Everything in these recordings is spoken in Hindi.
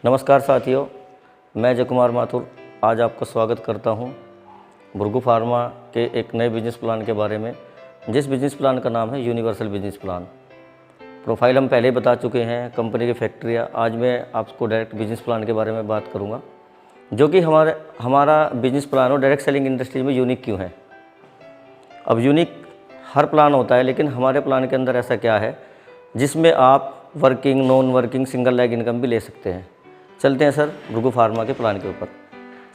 नमस्कार साथियों, मैं जय कुमार माथुर आज आपका स्वागत करता हूं भृगु फार्मा के एक नए बिजनेस प्लान के बारे में, जिस बिजनेस प्लान का नाम है यूनिवर्सल बिजनेस प्लान। प्रोफाइल हम पहले ही बता चुके हैं, कंपनी की फैक्ट्रियाँ। आज मैं आपको डायरेक्ट बिजनेस प्लान के बारे में बात करूँगा, जो कि हमारा बिजनेस प्लान हो डायरेक्ट सेलिंग इंडस्ट्री में यूनिक क्यों है। अब यूनिक हर प्लान होता है, लेकिन हमारे प्लान के अंदर ऐसा क्या है जिसमें आप working, non working, single leg income भी ले सकते हैं। चलते हैं सर भृगु फार्मा के प्लान के ऊपर।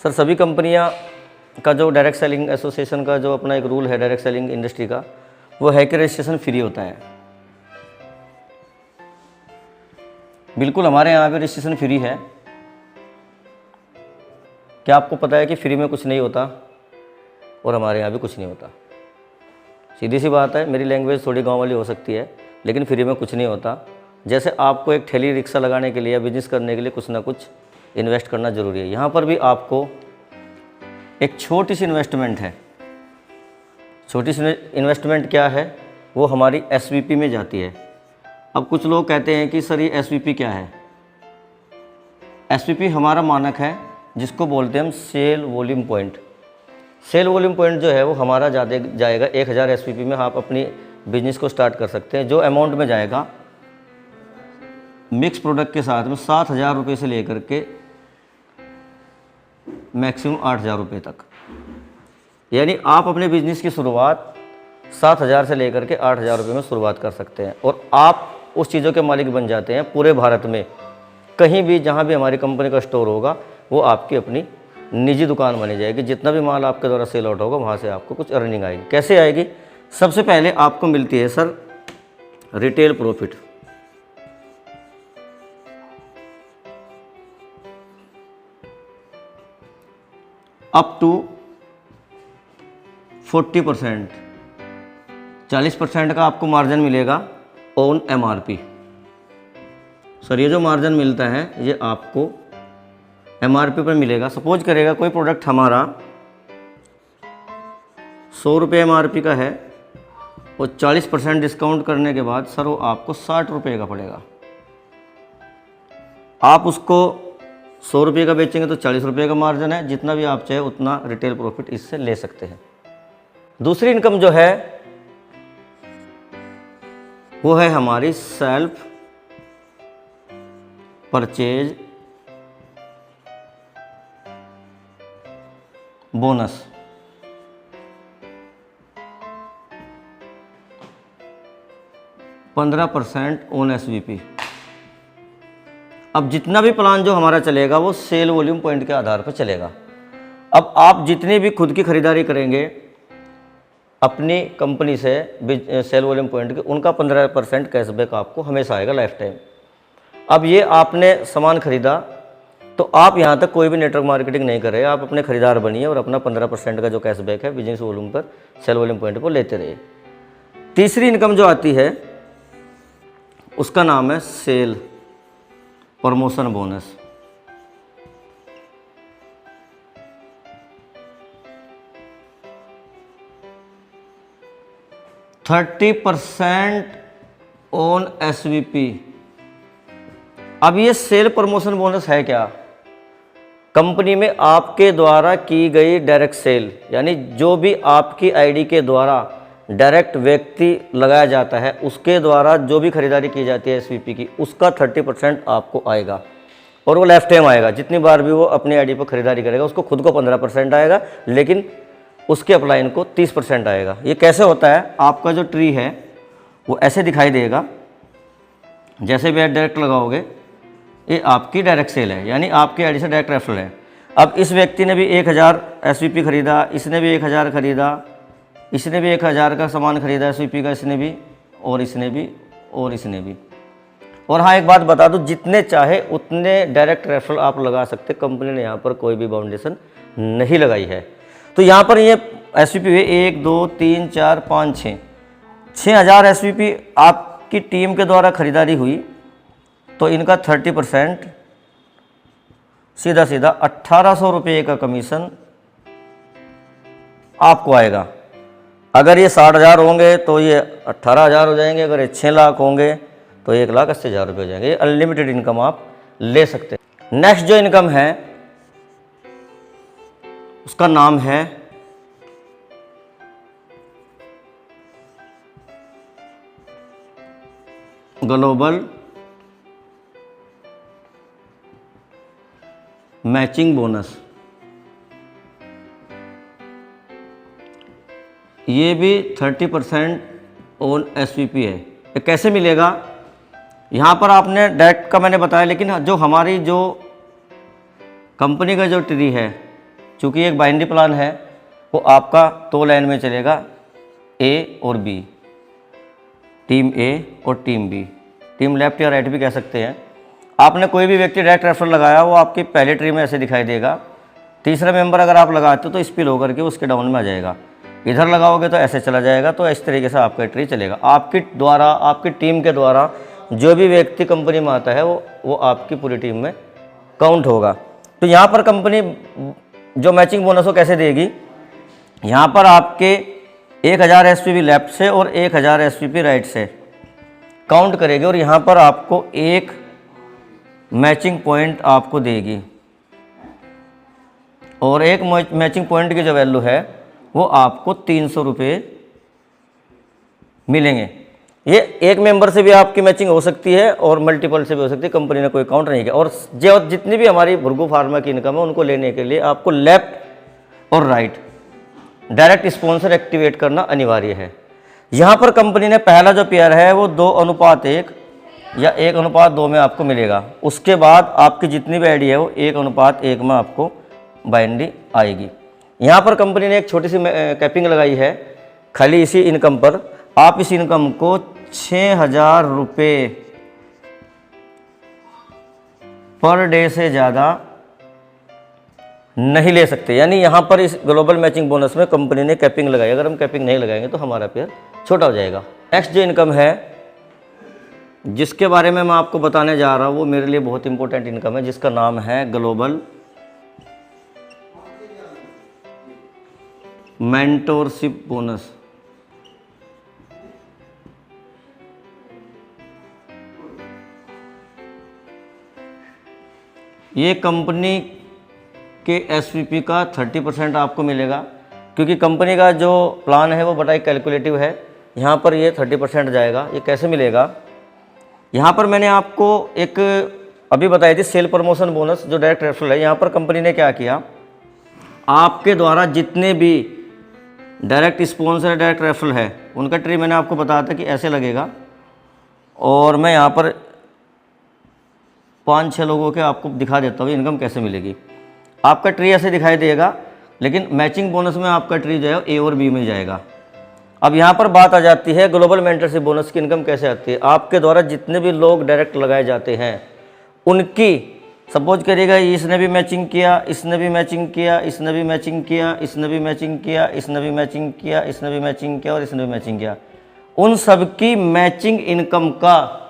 सर सभी कंपनियां का जो डायरेक्ट सेलिंग एसोसिएशन का जो अपना एक रूल है डायरेक्ट सेलिंग इंडस्ट्री का, वो है कि रजिस्ट्रेशन फ्री होता है। बिल्कुल हमारे यहाँ पे रजिस्ट्रेशन फ्री है। क्या आपको पता है कि फ्री में कुछ नहीं होता, और हमारे यहाँ भी कुछ नहीं होता। सीधी सी बात है, मेरी लैंग्वेज थोड़ी गांव वाली हो सकती है, लेकिन फ्री में कुछ नहीं होता। जैसे आपको एक ठेली रिक्शा लगाने के लिए या बिजनेस करने के लिए कुछ ना कुछ इन्वेस्ट करना ज़रूरी है, यहाँ पर भी आपको एक छोटी सी इन्वेस्टमेंट है। छोटी सी इन्वेस्टमेंट क्या है, वो हमारी एसवीपी में जाती है। अब कुछ लोग कहते हैं कि सर ये एसवीपी क्या है। एसवीपी हमारा मानक है, जिसको बोलते हैं हम sale volume point. Sale volume point जो है वो हमारा ज़्यादा जाएगा 1000 एसवीपी में आप अपनी बिजनेस को स्टार्ट कर सकते हैं। जो अमाउंट में जाएगा मिक्स प्रोडक्ट के साथ में 7000 रुपये से लेकर के मैक्सिमम 8000 रुपये तक। यानी आप अपने बिजनेस की शुरुआत 7000 से लेकर के 8000 रुपये में शुरुआत कर सकते हैं, और आप उस चीज़ों के मालिक बन जाते हैं। पूरे भारत में कहीं भी जहाँ भी हमारी कंपनी का स्टोर होगा, वो आपकी अपनी निजी दुकान बनी जाएगी। जितना भी माल आपके द्वारा सेल आउट होगा, वहाँ से आपको कुछ अर्निंग आएगी। कैसे आएगी? सबसे पहले आपको मिलती है sir retail profit. Up to 40%, 40% का आपको मार्जिन मिलेगा ऑन एमआरपी। सर ये जो मार्जिन मिलता है ये आपको एमआरपी पर मिलेगा। सपोज करेगा कोई प्रोडक्ट हमारा 100 रुपये एमआरपी का है, और 40% डिस्काउंट करने के बाद सर वो आपको 60 रुपये का पड़ेगा। आप उसको 100 रुपये का बेचेंगे तो 40 रुपये का मार्जिन है। जितना भी आप चाहे उतना रिटेल प्रॉफिट इससे ले सकते हैं। दूसरी इनकम जो है वो है हमारी self purchase bonus. %15 on SVP. अब जितना भी प्लान जो हमारा चलेगा वो सेल वॉल्यूम पॉइंट के आधार पर चलेगा। अब आप जितनी भी खुद की खरीदारी करेंगे अपनी कंपनी से सेल वॉल्यूम पॉइंट के, उनका 15% कैशबैक आपको हमेशा आएगा लाइफ टाइम। अब ये आपने सामान खरीदा तो आप यहाँ तक कोई भी नेटवर्क मार्केटिंग नहीं कर रहे, आप अपने खरीदार बनिए और अपना 15% का जो कैशबैक है बिजनेस वॉल्यूम पर, सेल वॉल्यूम पॉइंट पर लेते रहिए। तीसरी इनकम जो आती है उसका नाम है sale promotion bonus. %30 on SVP. अब ये सेल प्रमोशन बोनस है क्या? कंपनी में आपके द्वारा की गई डायरेक्ट सेल, यानी जो भी आपकी आईडी के द्वारा डायरेक्ट व्यक्ति लगाया जाता है, उसके द्वारा जो भी खरीदारी की जाती है एसवीपी की, उसका 30% आपको आएगा, और वो लाइफ टाइम आएगा। जितनी बार भी वो अपनी आईडी पर खरीदारी करेगा, उसको खुद को 15% आएगा, लेकिन उसके अपलाइन को 30% आएगा। ये कैसे होता है? आपका जो ट्री है वो ऐसे दिखाई देगा। जैसे भी डायरेक्ट लगाओगे, ये आपकी डायरेक्ट सेल है, यानी आपकी आईडी से डायरेक्ट रेफरल है। अब इस व्यक्ति ने भी 1000 एसवीपी खरीदा, इसने भी 1000 खरीदा, इसने भी 1000 का सामान खरीदा एसवीपी का, इसने भी, और इसने भी, और इसने भी। और हाँ, एक बात बता दूं, जितने चाहे उतने डायरेक्ट रेफरल आप लगा सकते। कंपनी ने यहाँ पर कोई भी बाउंडेशन नहीं लगाई है। तो यहाँ पर ये एसवीपी हुए 1 2 3 4 5 6 6000 एसवीपी आपकी टीम के द्वारा खरीदारी हुई, तो इनका 30% सीधा सीधा 1800 रुपये का कमीशन आपको आएगा। अगर ये 60,000 होंगे तो ये 18,000 हो जाएंगे, अगर ये 6 लाख होंगे तो 1,80,000 रुपये हो जाएंगे। ये अनलिमिटेड इनकम आप ले सकते हैं। नेक्स्ट जो इनकम है उसका नाम है ग्लोबल मैचिंग बोनस। ये भी 30% ऑन एसवीपी है। ये कैसे मिलेगा? यहाँ पर आपने डायरेक्ट का मैंने बताया, लेकिन जो हमारी जो कंपनी का जो ट्री है, चूँकि एक बाइनरी प्लान है, वो आपका 2 लाइन में चलेगा, ए और बी, टीम ए और टीम बी, टीम लेफ्ट या राइट भी कह सकते हैं। आपने कोई भी व्यक्ति डायरेक्ट रेफरल लगाया, वो आपकी पहले ट्री में ऐसे दिखाई देगा। तीसरा मेंबर अगर आप लगाते हो तो स्पिल होकर के उसके डाउन में आ जाएगा। इधर लगाओगे तो ऐसे चला जाएगा। तो इस तरीके से आपका ट्री चलेगा। आपकी द्वारा, आपकी टीम के द्वारा जो भी व्यक्ति कंपनी में आता है वो आपकी पूरी टीम में काउंट होगा। तो यहाँ पर कंपनी जो मैचिंग बोनस को कैसे देगी, यहाँ पर आपके 1000 एसपीपी लेफ्ट से और 1000 एसपीपी राइट से काउंट करेगी और यहाँ पर आपको एक मैचिंग पॉइंट आपको देगी और एक मैचिंग पॉइंट की जो वैल्यू है वो आपको 300 रुपये मिलेंगे। ये एक मेंबर से भी आपकी मैचिंग हो सकती है और मल्टीपल से भी हो सकती है, कंपनी ने कोई काउंट नहीं किया। और जो जितनी भी हमारी भुर्गू फार्मा की इनकम है उनको लेने के लिए आपको लेफ्ट और राइट डायरेक्ट स्पॉन्सर एक्टिवेट करना अनिवार्य है। यहाँ पर कंपनी ने पहला जो पेयर है वो 2:1 या 1:2 में आपको मिलेगा। उसके बाद आपकी जितनी भी आईडी है वो 1:1 में आपको बाइनरी आएगी। यहाँ पर कंपनी ने एक छोटी सी कैपिंग लगाई है खाली इसी इनकम पर। आप इस इनकम को 6000 रुपये पर डे से ज़्यादा नहीं ले सकते। यानी यहाँ पर इस ग्लोबल मैचिंग बोनस में कंपनी ने कैपिंग लगाई। अगर हम कैपिंग नहीं लगाएंगे तो हमारा पेयर छोटा हो जाएगा। नेक्स्ट जो इनकम है जिसके बारे में मैं आपको बताने जा रहा हूँ वो मेरे लिए बहुत इंपॉर्टेंट इनकम है, जिसका नाम है ग्लोबल मेंटोरशिप बोनस। ये कंपनी के एसवीपी का 30% आपको मिलेगा, क्योंकि कंपनी का जो प्लान है वो बड़ा ही कैलकुलेटिव है। यहाँ पर ये 30% जाएगा। ये कैसे मिलेगा? यहाँ पर मैंने आपको एक अभी बताई थी सेल प्रमोशन बोनस जो डायरेक्ट रेफरल है। यहाँ पर कंपनी ने क्या किया, आपके द्वारा जितने भी डायरेक्ट स्पॉन्सर डायरेक्ट रेफरल है उनका ट्री मैंने आपको बताया था कि ऐसे लगेगा। और मैं यहाँ पर 5-6 लोगों के आपको दिखा देता हूँ इनकम कैसे मिलेगी। आपका ट्री ऐसे दिखाई देगा, लेकिन मैचिंग बोनस में आपका ट्री जो है ए और बी में जाएगा। अब यहाँ पर बात आ जाती है ग्लोबल मेंटरशिप बोनस की इनकम कैसे आती है। आपके द्वारा जितने भी लोग डायरेक्ट लगाए जाते हैं उनकी, सपोज करिएगा इसने भी मैचिंग किया, इसने भी मैचिंग किया, इसने भी मैचिंग किया, इसने भी मैचिंग किया, इसने भी मैचिंग किया, इसने भी मैचिंग किया और इसने भी मैचिंग किया, उन सबकी मैचिंग इनकम का,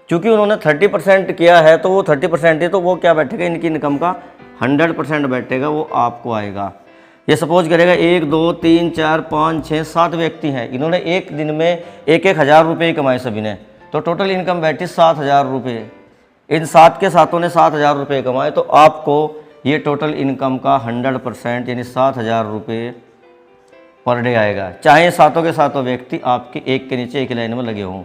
क्योंकि उन्होंने 30% किया है तो वो 30% है, तो वो क्या बैठेगा, इनकी इनकम का 100% बैठेगा, वो आपको आएगा। ये सपोज करेगा 1 2 3 4 5 6 7 व्यक्ति हैं, इन्होंने एक दिन में 1,000 रुपये कमाए सभी ने, तो टोटल इनकम बैठी 7,000 रुपये। इन 7 के साथों ने 7,000 रुपये कमाए, तो आपको ये टोटल इनकम का 100% यानी 7,000 रुपये पर डे आएगा, चाहे सातों के सातों व्यक्ति आपके एक के नीचे एक ही लाइन में लगे हों।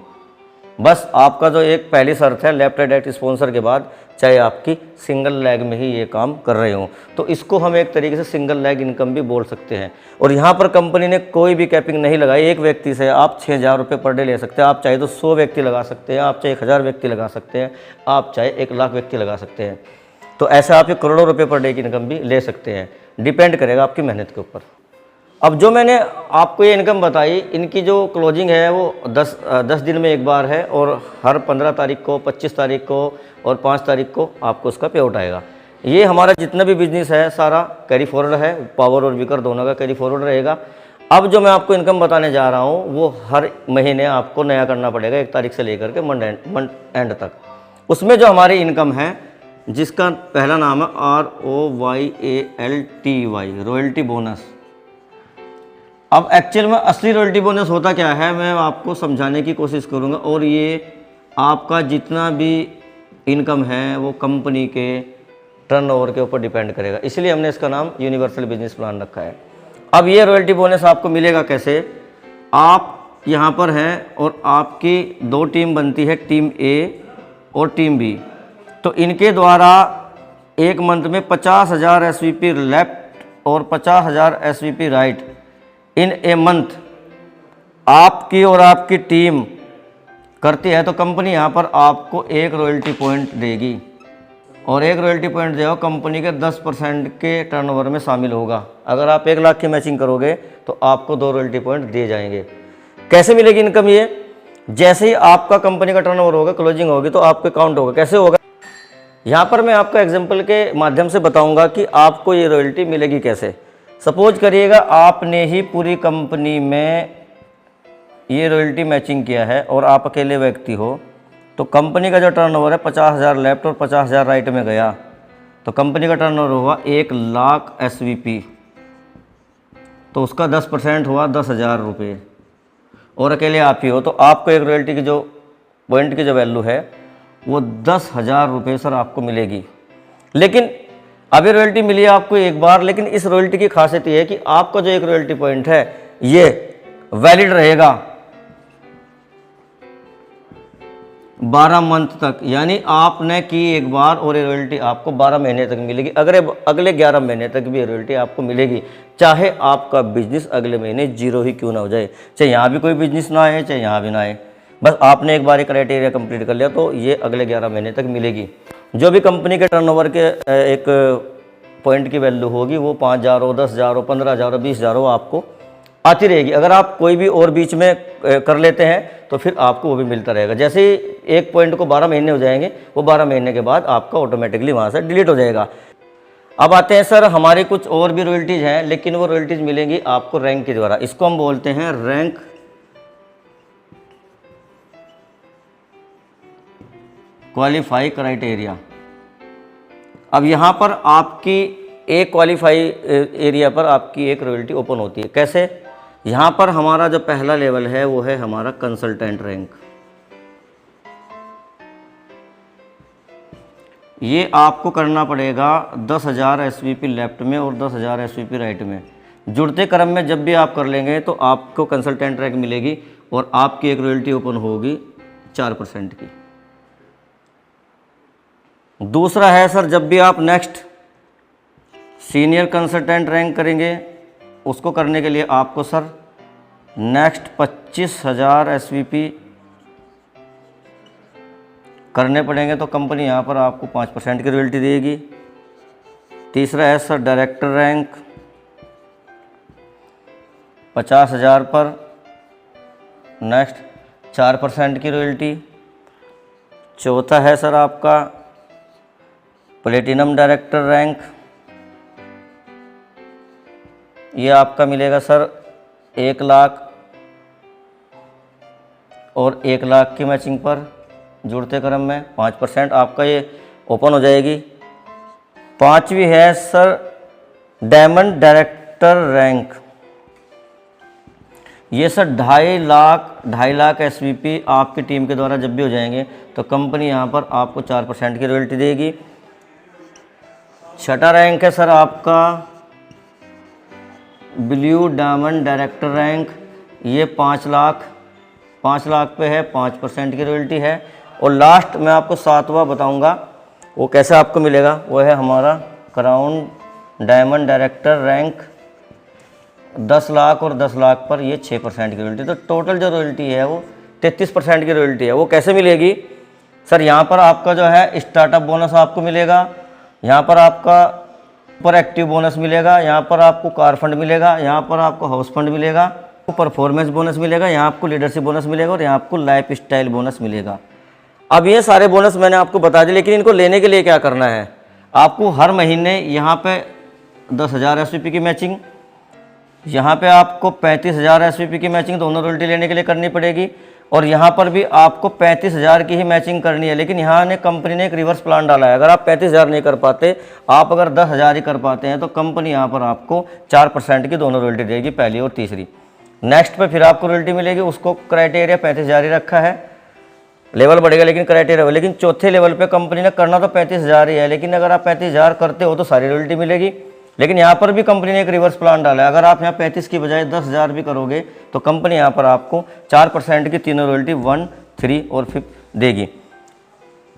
बस आपका जो एक पहली शर्त है लेफ्ट डायरेक्ट स्पॉन्सर के बाद, चाहे आपकी सिंगल लेग में ही ये काम कर रहे हों, तो इसको हम एक तरीके से सिंगल लेग इनकम भी बोल सकते हैं। और यहाँ पर कंपनी ने कोई भी कैपिंग नहीं लगाई। एक व्यक्ति से आप 6,000 रुपये पर डे ले सकते हैं। आप चाहे तो 100 व्यक्ति लगा सकते हैं, आप चाहे 1,000 व्यक्ति लगा सकते हैं, आप चाहे 1,00,000 व्यक्ति लगा सकते हैं। तो ऐसे आप ये करोड़ों रुपये पर डे की इनकम भी ले सकते हैं, डिपेंड करेगा आपकी मेहनत के ऊपर। अब जो मैंने आपको ये इनकम बताई, इनकी जो क्लोजिंग है वो 10 दिन में एक बार है, और हर 15 तारीख को, 25 तारीख को और 5 तारीख को आपको उसका पे आउट आएगा। ये हमारा जितना भी बिजनेस है सारा कैरी फॉरवर्ड है, पावर और विकर दोनों का कैरी फॉरवर्ड रहेगा। अब जो मैं आपको इनकम बताने जा रहा हूँ वो हर महीने आपको नया करना पड़ेगा, 1 तारीख से लेकर के मंथ एंड तक। उसमें जो हमारी इनकम है जिसका पहला नाम है ROYALTY, रॉयल्टी बोनस। अब एक्चुअल में असली रॉयल्टी बोनस होता क्या है मैं आपको समझाने की कोशिश करूंगा। और ये आपका जितना भी इनकम है वो कंपनी के टर्नओवर के ऊपर डिपेंड करेगा, इसलिए हमने इसका नाम यूनिवर्सल बिजनेस प्लान रखा है। अब ये रॉयल्टी बोनस आपको मिलेगा कैसे? आप यहाँ पर हैं और आपकी दो टीम बनती है, टीम ए और टीम बी, तो इनके द्वारा एक मंथ में 50,000 SVP लेफ्ट और 50,000 SVP right in a month आपकी और आपकी टीम करती है, तो कंपनी यहाँ पर आपको एक रॉयल्टी पॉइंट देगी, और एक रॉयल्टी पॉइंट जो कंपनी के 10% के टर्नओवर में शामिल होगा। अगर आप 1 लाख की मैचिंग करोगे तो आपको 2 रॉयल्टी पॉइंट दिए जाएंगे। कैसे मिलेगी इनकम? ये जैसे ही आपका कंपनी का टर्नओवर होगा, क्लोजिंग होगी, तो आपको काउंट होगा। कैसे होगा? यहाँ पर मैं आपको एग्जाम्पल के माध्यम से बताऊंगा कि आपको ये रॉयल्टी मिलेगी कैसे। सपोज करिएगा आपने ही पूरी कंपनी में ये रॉयल्टी मैचिंग किया है और आप अकेले व्यक्ति हो, तो कंपनी का जो टर्नओवर है 50,000 लेफ्ट और 50,000 राइट में गया, तो कंपनी का टर्नओवर हुआ 1 लाख SVP, तो उसका 10% हुआ 10,000 रुपये, और अकेले आप ही हो, तो आपको एक रॉयल्टी की जो पॉइंट की जो वैल्यू है वो 10,000 रुपये सर आपको मिलेगी। लेकिन अभी रॉयल्टी मिली है आपको एक बार, लेकिन इस रॉयल्टी की खासियत ये है कि आपका जो एक रॉयल्टी पॉइंट है ये वैलिड रहेगा 12 मंथ तक, यानी आपने की एक बार और ये रॉयल्टी आपको 12 महीने तक मिलेगी। अगले 11 महीने तक भी ये रॉयल्टी आपको मिलेगी, चाहे आपका बिजनेस अगले महीने 0 ही क्यों ना हो जाए, चाहे यहाँ भी कोई बिजनेस ना आए, चाहे यहाँ भी ना आए, बस आपने एक बार क्राइटेरिया कंप्लीट कर लिया तो ये अगले 11 महीने तक मिलेगी। जो भी कंपनी के टर्नओवर के एक पॉइंट की वैल्यू होगी वो 5,000 हो, 10,000 हो, 15,000 हो, 20,000 हो, आपको आती रहेगी। अगर आप कोई भी और बीच में कर लेते हैं तो फिर आपको वो भी मिलता रहेगा। जैसे ही एक पॉइंट को 12 महीने हो जाएंगे, वो 12 महीने के बाद आपका ऑटोमेटिकली वहाँ से डिलीट हो जाएगा। अब आते हैं सर हमारे कुछ और भी रॉयल्टीज़ हैं, लेकिन वो रॉयल्टीज़ मिलेंगी आपको रैंक के द्वारा। इसको हम बोलते हैं रैंक क्वालिफाई क्राइटेरिया। अब यहाँ पर आपकी एक क्वालिफाई एरिया पर आपकी एक रॉयल्टी ओपन होती है। कैसे? यहाँ पर हमारा जो पहला लेवल है वो है हमारा कंसल्टेंट रैंक। ये आपको करना पड़ेगा 10,000 SVP लेफ्ट में और 10,000 SVP राइट में। जुड़ते क्रम में जब भी आप कर लेंगे तो आपको कंसल्टेंट रैंक मिलेगी और आपकी एक रॉयल्टी ओपन होगी 4% की। दूसरा है सर, जब भी आप नेक्स्ट सीनियर कंसल्टेंट रैंक करेंगे, उसको करने के लिए आपको सर नेक्स्ट 25,000 SVP करने पड़ेंगे, तो कंपनी यहाँ पर आपको 5% की रॉयल्टी देगी। तीसरा है सर डायरेक्टर रैंक 50,000 पर नेक्स्ट 4% की रॉयल्टी। चौथा है सर आपका प्लेटिनम डायरेक्टर रैंक, ये आपका मिलेगा सर 1 लाख और 1 लाख की मैचिंग पर जुड़ते क्रम में 5% आपका ये ओपन हो जाएगी। पांचवी है सर डायमंड डायरेक्टर रैंक, ये सर 2.5 लाख SVP आपकी टीम के द्वारा जब भी हो जाएंगे तो कंपनी यहाँ पर आपको 4% की रॉयल्टी देगी। छठा रैंक है सर आपका ब्लू डायमंड डायरेक्टर रैंक, ये 5 लाख पे है, 5% की रॉयल्टी है। और लास्ट मैं आपको 7वां बताऊंगा वो कैसे आपको मिलेगा, वो है हमारा crown diamond director rank 10 lakh और 10 लाख पर ये 6% की रॉयल्टी। तो टोटल जो रॉयल्टी है वो 33% की रॉयल्टी है। वो कैसे मिलेगी सर? यहाँ पर आपका जो है स्टार्टअप बोनस आपको मिलेगा, यहाँ पर आपका पर एक्टिव बोनस मिलेगा, यहाँ पर आपको कार फंड मिलेगा, यहाँ पर आपको हाउस फंड मिलेगा, परफॉर्मेंस बोनस मिलेगा, यहाँ आपको लीडरशिप बोनस मिलेगा और यहाँ आपको लाइफ स्टाइल बोनस मिलेगा। अब ये सारे बोनस मैंने आपको बता दिए, लेकिन इनको लेने के लिए क्या करना है? आपको हर महीने यहाँ पे 10,000 SVP की मैचिंग, यहाँ पे आपको 35,000 SVP की मैचिंग दोनों रॉयल्टी लेने के लिए करनी पड़ेगी, और यहाँ पर भी आपको 35,000 की ही मैचिंग करनी है। लेकिन यहाँ ने कंपनी ने एक रिवर्स प्लान डाला है, अगर आप 35,000 नहीं कर पाते, आप अगर 10,000 ही कर पाते हैं तो कंपनी यहाँ पर आपको 4% की दोनों रॉयल्टी देगी, पहली और तीसरी। नेक्स्ट पे फिर आपको रॉयल्टी मिलेगी, उसको क्राइटेरिया 35,000 ही रखा है। लेवल बढ़ेगा लेकिन क्राइटेरिया, लेकिन चौथे लेवल पे कंपनी ने करना तो 35,000 ही है, लेकिन अगर आप 35,000 करते हो तो सारी रॉयल्टी मिलेगी। लेकिन यहाँ पर भी कंपनी ने एक रिवर्स प्लान डाला है, अगर आप यहाँ 35 की बजाय 10,000 भी करोगे तो कंपनी यहाँ पर आपको 4% की तीनों रॉयल्टी 1, 3 और 5 देगी।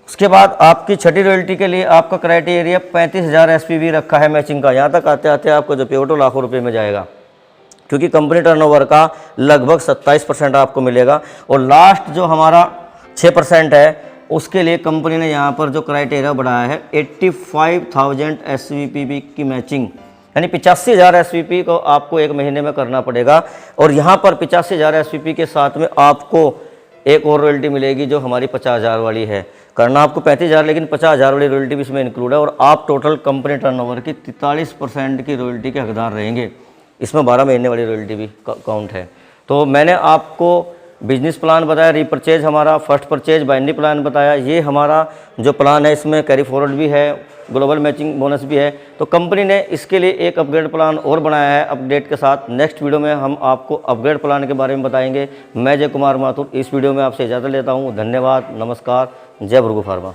उसके बाद आपकी छठी रॉयल्टी के लिए आपका क्राइटेरिया 35,000 SPV रखा है मैचिंग का। यहाँ तक आते आते आपको जो पे लाखों रुपये में जाएगा, क्योंकि कंपनी टर्नओवर का लगभग 27% आपको मिलेगा। और लास्ट जो हमारा 6% है उसके लिए कंपनी ने यहाँ पर जो क्राइटेरिया बढ़ाया है 85,000 SVP की मैचिंग, यानी 85,000 SVP को आपको एक महीने में करना पड़ेगा। और यहाँ पर 85,000 SVP के साथ में आपको एक और रॉयल्टी मिलेगी जो हमारी 50,000 वाली है। करना आपको 35,000, लेकिन 50,000 वाली रॉयल्टी भी इसमें इंक्लूड है। और आप टोटल कंपनी टर्नओवर की 43% की रॉयल्टी के हकदार रहेंगे। इसमें 12 महीने वाली रॉयल्टी भी काउंट है। तो मैंने आपको बिजनेस प्लान बताया, रीपरचेज हमारा, फर्स्ट परचेज, बाइनरी प्लान बताया। ये हमारा जो प्लान है इसमें कैरी फॉरवर्ड भी है, ग्लोबल मैचिंग बोनस भी है। तो कंपनी ने इसके लिए एक अपग्रेड प्लान और बनाया है अपडेट के साथ। नेक्स्ट वीडियो में हम आपको अपग्रेड प्लान के बारे में बताएंगे। मैं जय कुमार माथुर इस वीडियो में आपसे इजाज़त लेता हूँ। धन्यवाद, नमस्कार, जय भृगु फार्मा।